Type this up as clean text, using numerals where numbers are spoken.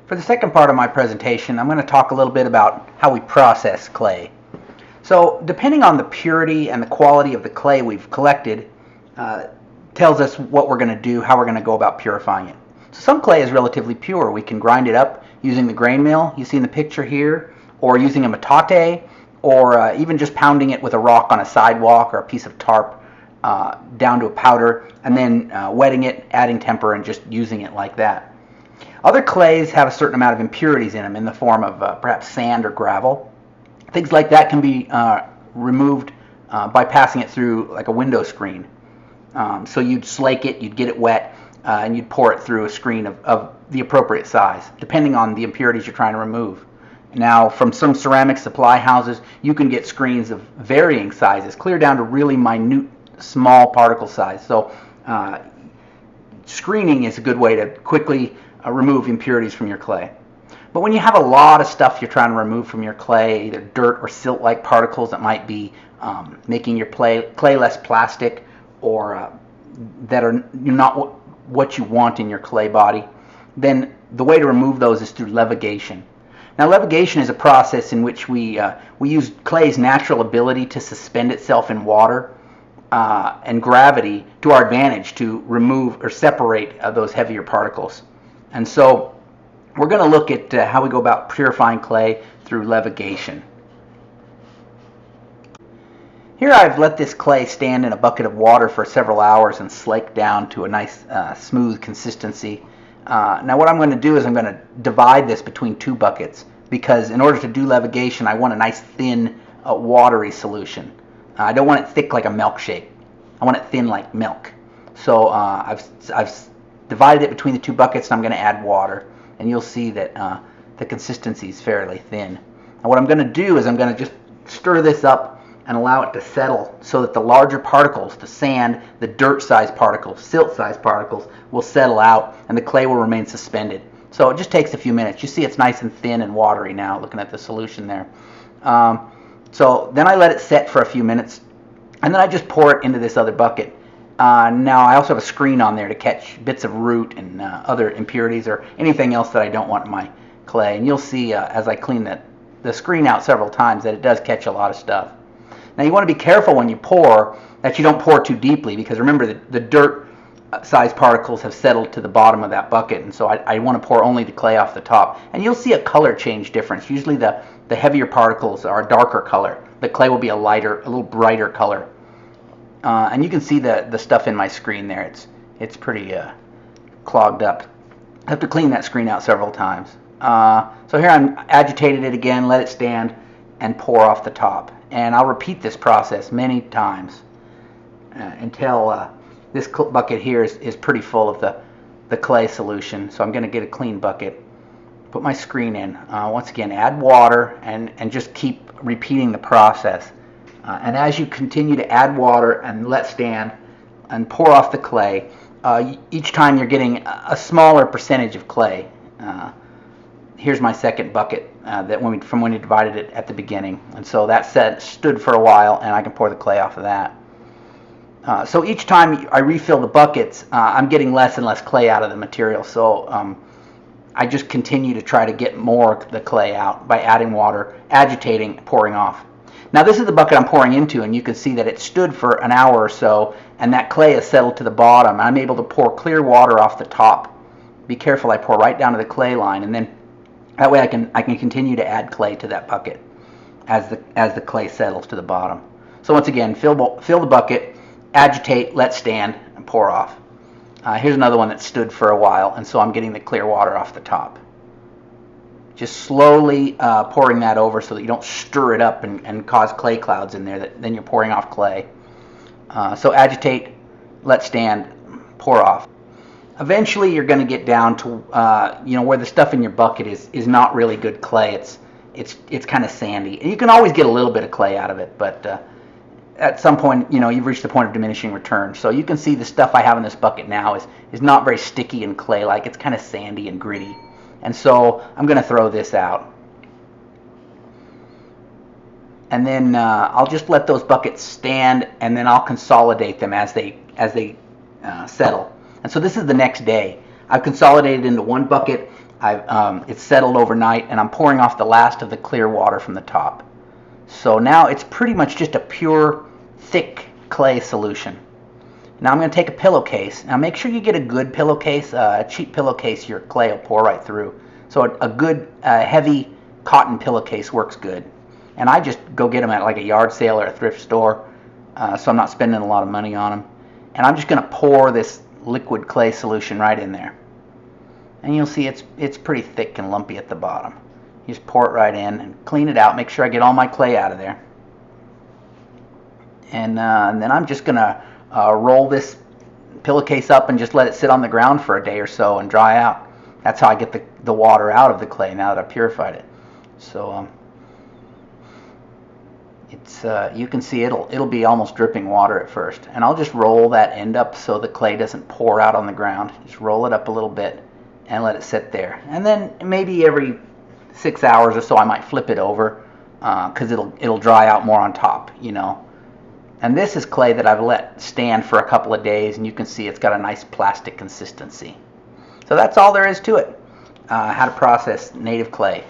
For the second part of my presentation, I'm going to talk a little bit about how we process clay. So depending on the purity and the quality of the clay we've collected, tells us what we're going to do, how we're going to go about purifying it. So some clay is relatively pure. We can grind it up using the grain mill you see in the picture here, or using a metate, or even just pounding it with a rock on a sidewalk or a piece of tarp down to a powder, and then wetting it, adding temper, and just using it like that. Other clays have a certain amount of impurities in them in the form of perhaps sand or gravel. Things like that can be removed by passing it through like a window screen. So you'd slake it, you'd get it wet, and you'd pour it through a screen of the appropriate size, depending on the impurities you're trying to remove. Now, from some ceramic supply houses, you can get screens of varying sizes, clear down to really minute, small particle size. So screening is a good way to quickly remove impurities from your clay. But when you have a lot of stuff you're trying to remove from your clay, either dirt or silt-like particles that might be making your clay less plastic, or that are not what you want in your clay body, then the way to remove those is through levigation. Now, levigation is a process in which we use clay's natural ability to suspend itself in water and gravity to our advantage to remove or separate those heavier particles. And so we're going to look at how we go about purifying clay through levigation. Here I've let this clay stand in a bucket of water for several hours and slake down to a nice smooth consistency. Now what I'm going to do is I'm going to divide this between two buckets, because in order to do levigation I want a nice thin watery solution. I don't want it thick like a milkshake. I want it thin like milk. So I've divided it between the two buckets, and I'm going to add water, and you'll see that the consistency is fairly thin. And what I'm going to do is I'm going to just stir this up and allow it to settle so that the larger particles, the sand, the dirt-sized particles, silt-sized particles, will settle out and the clay will remain suspended. So it just takes a few minutes. You see it's nice and thin and watery now, looking at the solution there. So then I let it set for a few minutes, and then I just pour it into this other bucket. Now I also have a screen on there to catch bits of root and other impurities or anything else that I don't want in my clay. And you'll see as I clean the screen out several times that it does catch a lot of stuff. Now you want to be careful when you pour that you don't pour too deeply, because remember the dirt-sized particles have settled to the bottom of that bucket, and so I want to pour only the clay off the top. And you'll see a color change difference. Usually the heavier particles are a darker color. The clay will be a lighter, a little brighter color. And you can see the stuff in my screen there. It's pretty clogged up. I have to clean that screen out several times. So here I'm agitated it again, let it stand, and pour off the top. And I'll repeat this process many times until this bucket here is pretty full of the clay solution. So I'm going to get a clean bucket, put my screen in. Once again, add water and just keep repeating the process. And as you continue to add water and let stand and pour off the clay, each time you're getting a smaller percentage of clay. Here's my second bucket from when you divided it at the beginning. And so that stood for a while, and I can pour the clay off of that. So each time I refill the buckets, I'm getting less and less clay out of the material. So I just continue to try to get more of the clay out by adding water, agitating, pouring off. Now this is the bucket I'm pouring into, and you can see that it stood for an hour or so, and that clay has settled to the bottom. I'm able to pour clear water off the top. Be careful, I pour right down to the clay line, and then that way I can continue to add clay to that bucket as the clay settles to the bottom. So once again, fill the bucket, agitate, let stand, and pour off. Here's another one that stood for a while, and so I'm getting the clear water off the top. Just slowly pouring that over so that you don't stir it up and cause clay clouds in there. Then you're pouring off clay. So agitate, let stand, pour off. Eventually you're going to get down to where the stuff in your bucket is not really good clay. It's kind of sandy. And you can always get a little bit of clay out of it, but at some point you've reached the point of diminishing returns. So you can see the stuff I have in this bucket now is not very sticky and clay-like. It's kind of sandy and gritty. And so I'm going to throw this out. And then I'll just let those buckets stand, and then I'll consolidate them as they settle. And so this is the next day. I've consolidated into one bucket. It's settled overnight, and I'm pouring off the last of the clear water from the top. So now it's pretty much just a pure, thick clay solution. Now I'm going to take a pillowcase. Now make sure you get a good pillowcase. A cheap pillowcase, your clay will pour right through. So a good heavy cotton pillowcase works good. And I just go get them at like a yard sale or a thrift store, so I'm not spending a lot of money on them. And I'm just going to pour this liquid clay solution right in there. And you'll see it's pretty thick and lumpy at the bottom. You just pour it right in and clean it out. Make sure I get all my clay out of there. And then I'm just going to roll this pillowcase up and just let it sit on the ground for a day or so and dry out. That's how I get the water out of the clay now that I've purified it. So you can see it'll be almost dripping water at first. And I'll just roll that end up so the clay doesn't pour out on the ground. Just roll it up a little bit and let it sit there. And then maybe every 6 hours or so I might flip it over because it'll dry out more on top, you know. And this is clay that I've let stand for a couple of days, and you can see it's got a nice plastic consistency. So that's all there is to it, how to process native clay.